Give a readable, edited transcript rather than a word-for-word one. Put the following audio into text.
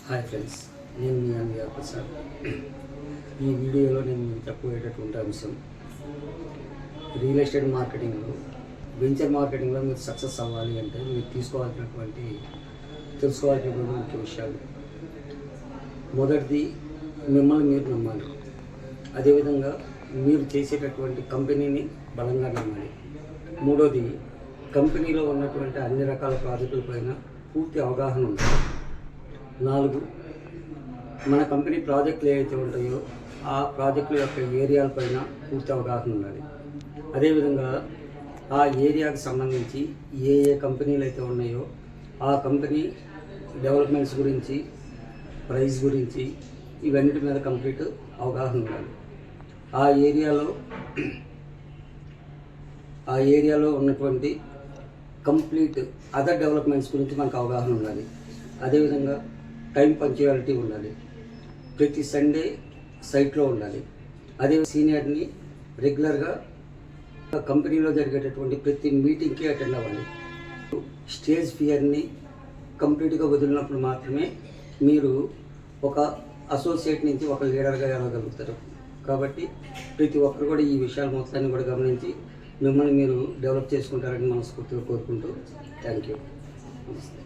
Hi friends, నేను మీ అంబియా ప్రసాద్. ఈ వీడియోలో నేను మీకు చెప్పబోయేటటువంటి అంశం రియల్ ఎస్టేట్ మార్కెటింగ్లో, వెంచర్ మార్కెటింగ్లో మీరు సక్సెస్ అవ్వాలి అంటే మీరు తెలుసుకోవాల్సినటువంటి ముఖ్య విషయాలు. మొదటిది, మిమ్మల్ని మీరు నమ్మాలి. అదేవిధంగా మీరు చేసేటటువంటి కంపెనీని బలంగా నమ్మాలి. మూడోది, కంపెనీలో ఉన్నటువంటి అన్ని రకాల ప్రాజెక్టులపైన పూర్తి అవగాహన ఉండాలి. 4, మన కంపెనీ ప్రాజెక్టులు ఏవైతే ఉంటాయో ఆ ప్రాజెక్టుల యొక్క ఏరియాలపైన పూర్తి అవగాహన ఉండాలి. అదేవిధంగా ఆ ఏరియాకి సంబంధించి ఏ కంపెనీలు అయితే ఉన్నాయో ఆ కంపెనీ డెవలప్మెంట్స్ గురించి, ప్రైస్ గురించి, ఇవన్నిటి మీద కంప్లీట్ అవగాహన ఉండాలి. ఆ ఏరియాలో ఉన్నటువంటి కంప్లీట్ అదర్ డెవలప్మెంట్స్ గురించి మనకు అవగాహన ఉండాలి. అదేవిధంగా టైం పంక్చువాలిటీ ఉండాలి. ప్రతి సండే సైట్లో ఉండాలి. అదే సీనియర్ని రెగ్యులర్గా కంపెనీలో జరిగేటటువంటి ప్రతి మీటింగ్కి అటెండ్ అవ్వాలి. స్టేజ్ ఫియర్ని కంప్లీట్గా వదిలినప్పుడు మాత్రమే మీరు ఒక అసోసియేట్ నుంచి ఒక లీడర్గా ఎదగలుగుతారు. కాబట్టి ప్రతి ఒక్కరు కూడా ఈ విషయాలు మొత్తాన్ని కూడా గమనించి మిమ్మల్ని మీరు డెవలప్ చేసుకుంటారని మనస్ఫూర్తిగా కోరుకుంటూ థ్యాంక్ యూ. నమస్తే.